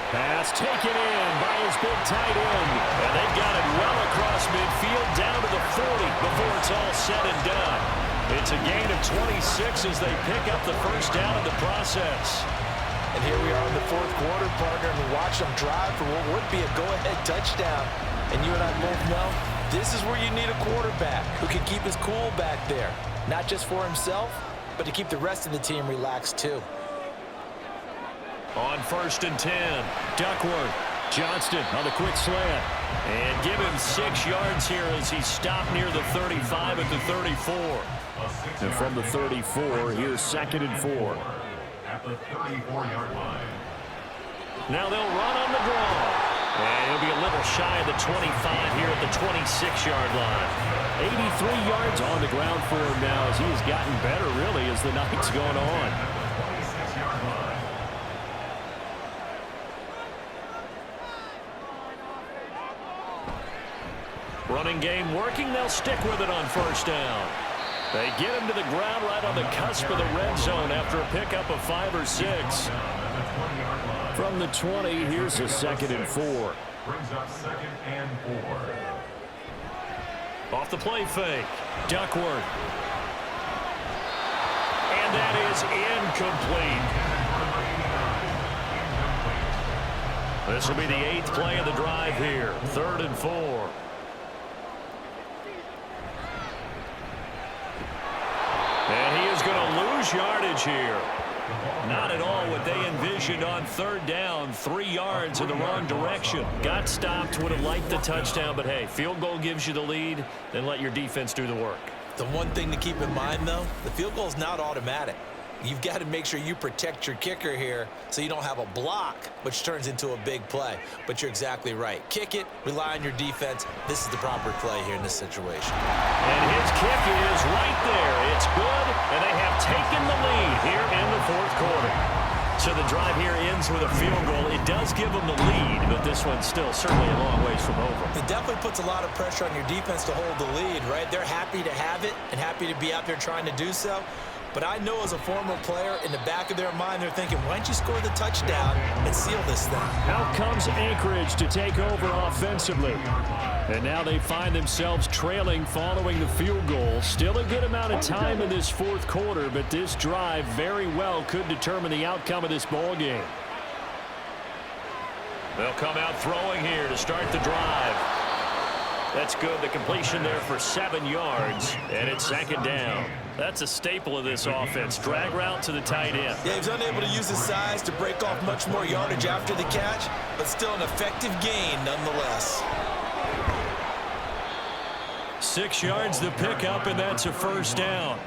Pass taken in by his big tight end. And they've got it well across midfield down to the 40 before it's all said and done. It's a gain of 26 as they pick up the 1st down in the process. And here we are in the 4th quarter, partner, and we watch them drive for what would be a go-ahead touchdown. And you and I both know this is where you need a quarterback who can keep his cool back there, not just for himself, but to keep the rest of the team relaxed too. On 1st and 10, Duckworth. Johnston on the quick slant. And give him 6 yards here as he stopped near the 35 at the 34. And from the 34, here's 2nd and 4. At the 34-yard line. Now they'll run on the draw. And he'll be a little shy of the 25 here at the 26-yard line. 83 yards on the ground for him now as he has gotten better, really, as the night's gone on. 26-yard line. Running game working. They'll stick with it on 1st down. They get him to the ground right on the cusp of the red zone after a pickup of 5 or 6. From the 20, here's a 2nd and 4. Brings up 2nd and 4. Off the play fake. Duckworth. And that is incomplete. This will be the 8th play of the drive here. 3rd and 4. And he is going to lose yardage here. Not at all what they envisioned on 3rd down. 3 yards in the wrong direction. Got stopped, would have liked the touchdown, but hey, field goal gives you the lead, then let your defense do the work. The one thing to keep in mind, though, the field goal is not automatic. You've got to make sure you protect your kicker here so you don't have a block, which turns into a big play. But you're exactly right. Kick it, rely on your defense. This is the proper play here in this situation. And his kick is right there. It's good, and they have taken the lead here in the 4th quarter. So the drive here ends with a field goal. It does give them the lead, but this one's still certainly a long ways from over. It definitely puts a lot of pressure on your defense to hold the lead, right? They're happy to have it and happy to be out there trying to do so. But I know as a former player, in the back of their mind, they're thinking, why don't you score the touchdown and seal this thing? Out comes Anchorage to take over offensively. And now they find themselves trailing following the field goal. Still a good amount of time in this 4th quarter, but this drive very well could determine the outcome of this ball game. They'll come out throwing here to start the drive. That's good. The completion there for 7 yards, and it's 2nd down. That's a staple of this offense. Drag route to the tight end. Yeah, he was unable to use his size to break off much more yardage after the catch, but still an effective gain nonetheless. 6 yards the pickup, and that's a 1st down.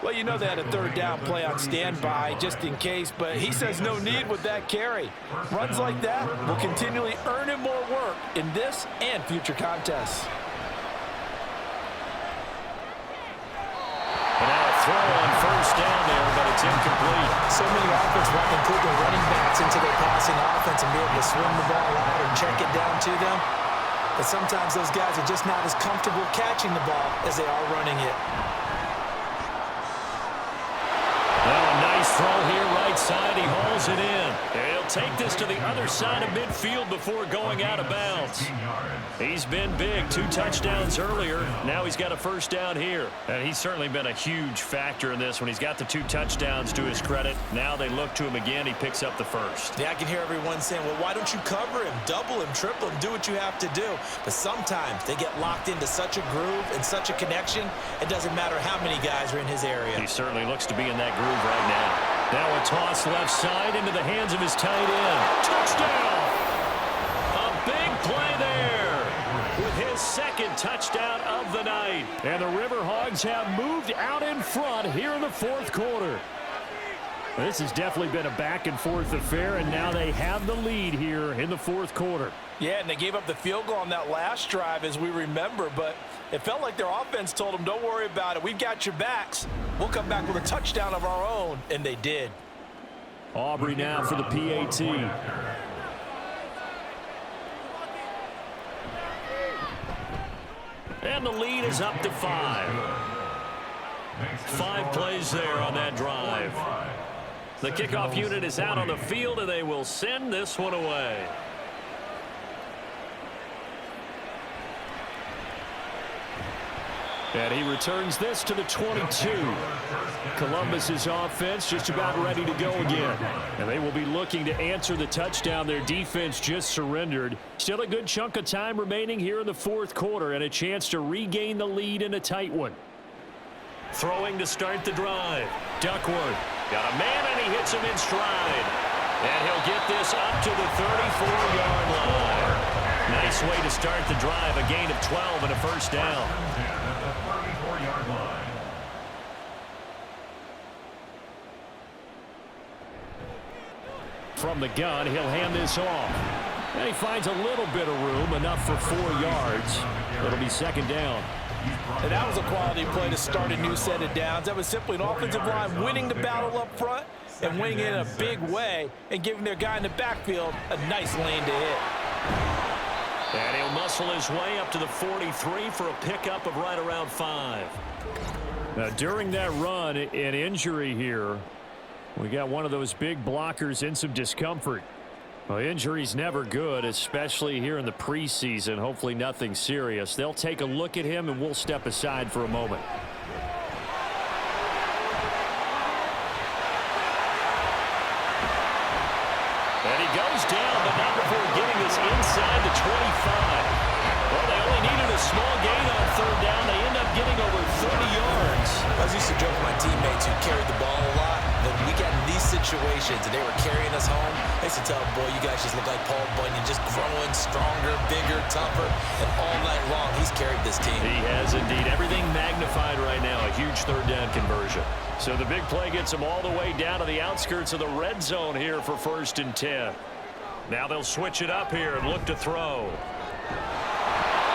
Well, you know they had a 3rd down play on standby just in case, but he says no need with that carry. Runs like that will continually earn him more work in this and future contests. And now a throw on 1st down there, but it's incomplete. So many offenses want to include their running backs into their passing offense and be able to swing the ball out and check it down to them. But sometimes those guys are just not as comfortable catching the ball as they are running it. Well, a nice throw here right side. He hauls it in. He'll take this to the other side of midfield before going out of bounds. He's been big. 2 touchdowns earlier. Now he's got a 1st down here. And he's certainly been a huge factor in this when he's got the 2 touchdowns to his credit. Now they look to him again. He picks up the 1st. Yeah, I can hear everyone saying, well, why don't you cover him, double him, triple him, do what you have to do. But sometimes they get locked into such a groove and such a connection, it doesn't matter how many guys are in his area. He certainly looks to be in that groove right now. Now a toss left side into the hands of his tight end. Touchdown! A big play there with his 2nd touchdown of the night. And the River Hogs have moved out in front here in the 4th quarter. This has definitely been a back-and-forth affair, and now they have the lead here in the 4th quarter. Yeah, and they gave up the field goal on that last drive, as we remember, but it felt like their offense told them, don't worry about it. We've got your backs. We'll come back with a touchdown of our own, and they did. Aubrey now for the PAT. And the lead is up to 5. 5 plays there on that drive. The kickoff unit is out on the field, and they will send this one away. And he returns this to the 22. Columbus's offense just about ready to go again. And they will be looking to answer the touchdown their defense just surrendered. Still a good chunk of time remaining here in the 4th quarter and a chance to regain the lead in a tight one. Throwing to start the drive. Duckworth got a man, and he hits him in stride. And he'll get this up to the 34-yard line. Nice way to start the drive, a gain of 12 and a first down. From the gun, he'll hand this off. And he finds a little bit of room, enough for 4 yards. It'll be second down. And that was a quality play to start a new set of downs. That was simply an offensive line winning the battle up front and winning it in a big way and giving their guy in the backfield a nice lane to hit. And he'll muscle his way up to the 43 for a pickup of right around 5. Now, during that run, an injury here. We got one of those big blockers in some discomfort. Well, injury's never good, especially here in the preseason. Hopefully nothing serious. They'll take a look at him, and we'll step aside for a moment. And he goes down, but not before getting this inside the 25. Well, they only needed a small gain on third down. They end up getting over 30 yards. I used to joke with my teammates who carried the ball a lot. When we got in these situations and they were carrying us home, I used to tell them, boy, you guys just look like Paul Bunyan, just growing stronger, bigger, tougher. And all night long, he's carried this team. He has indeed. Everything magnified right now. A huge third down conversion. So the big play gets him all the way down to the outskirts of the red zone here for 1st and 10. Now they'll switch it up here and look to throw.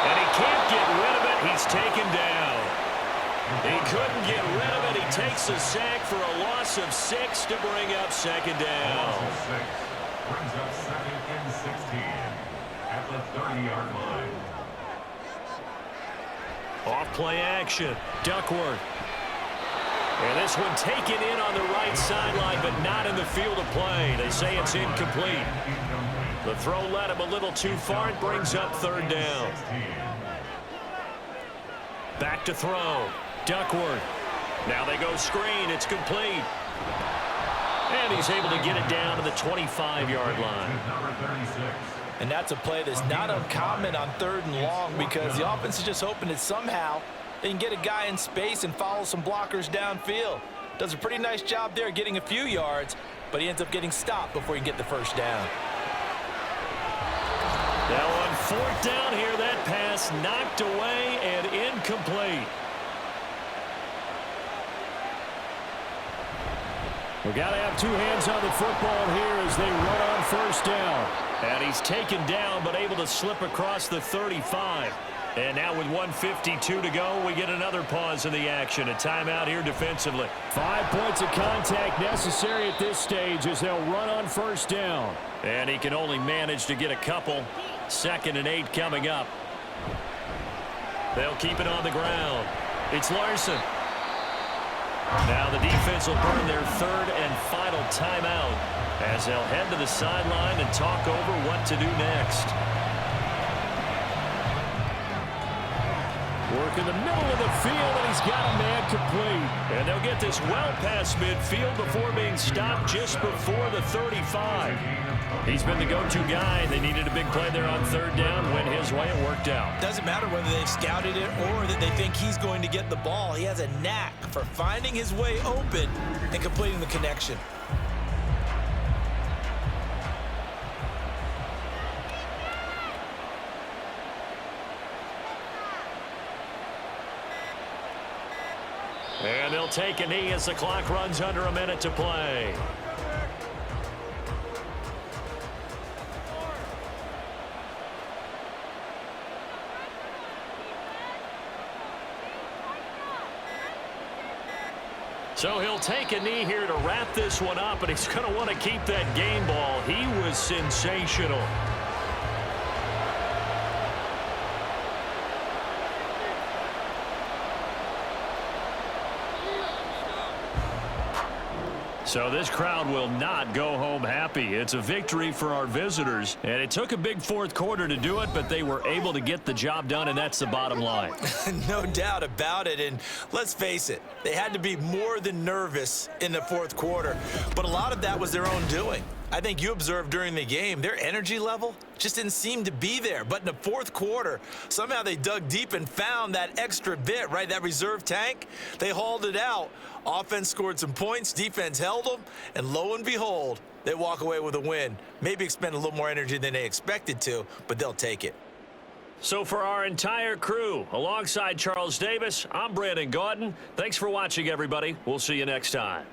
And he can't get rid of it. He's taken down. He couldn't get rid of it. He takes a sack for a loss of 6 to bring up second down. Brings up 2nd and 16 at the 30-yard line. Off play action. Duckworth. And this one taken in on the right sideline, but not in the field of play. They say it's incomplete. The throw led him a little too far. It brings up third down. Back to throw. Duckworth. Now they go screen. It's complete. And he's able to get it down to the 25-yard line. And that's a play that's not uncommon on 3rd and long because the offense is just hoping that somehow they can get a guy in space and follow some blockers downfield. Does a pretty nice job there getting a few yards, but he ends up getting stopped before he can get the first down. Now on 4th down here, that pass knocked away and incomplete. We've got to have 2 hands on the football here as they run on 1st down. And he's taken down but able to slip across the 35. And now with 1:52 to go, we get another pause in the action. A timeout here defensively. 5 points of contact necessary at this stage as they'll run on 1st down. And he can only manage to get a couple. 2nd and 8 coming up. They'll keep it on the ground. It's Larson. Now the defense will burn their 3rd and final timeout as they'll head to the sideline and talk over what to do next. Work in the middle of the field, and he's got a man complete. And they'll get this well past midfield before being stopped just before the 35. He's been the go-to guy. They needed a big play there on 3rd down. Went his way. It worked out. Doesn't matter whether they've scouted it or that they think he's going to get the ball. He has a knack for finding his way open and completing the connection. And they'll take a knee as the clock runs under a minute to play. So he'll take a knee here to wrap this one up, and he's going to want to keep that game ball. He was sensational. So this crowd will not go home happy. It's a victory for our visitors, and it took a big 4th quarter to do it, but they were able to get the job done, and that's the bottom line. No doubt about it, and let's face it, they had to be more than nervous in the 4th quarter, but a lot of that was their own doing. I think you observed during the game, their energy level just didn't seem to be there. But in the fourth quarter, somehow they dug deep and found that extra bit, right, that reserve tank. They hauled it out. Offense scored some points, defense held them, and lo and behold, they walk away with a win. Maybe expend a little more energy than they expected to, but they'll take it. So for our entire crew, alongside Charles Davis, I'm Brandon Gaudin. Thanks for watching, everybody. We'll see you next time.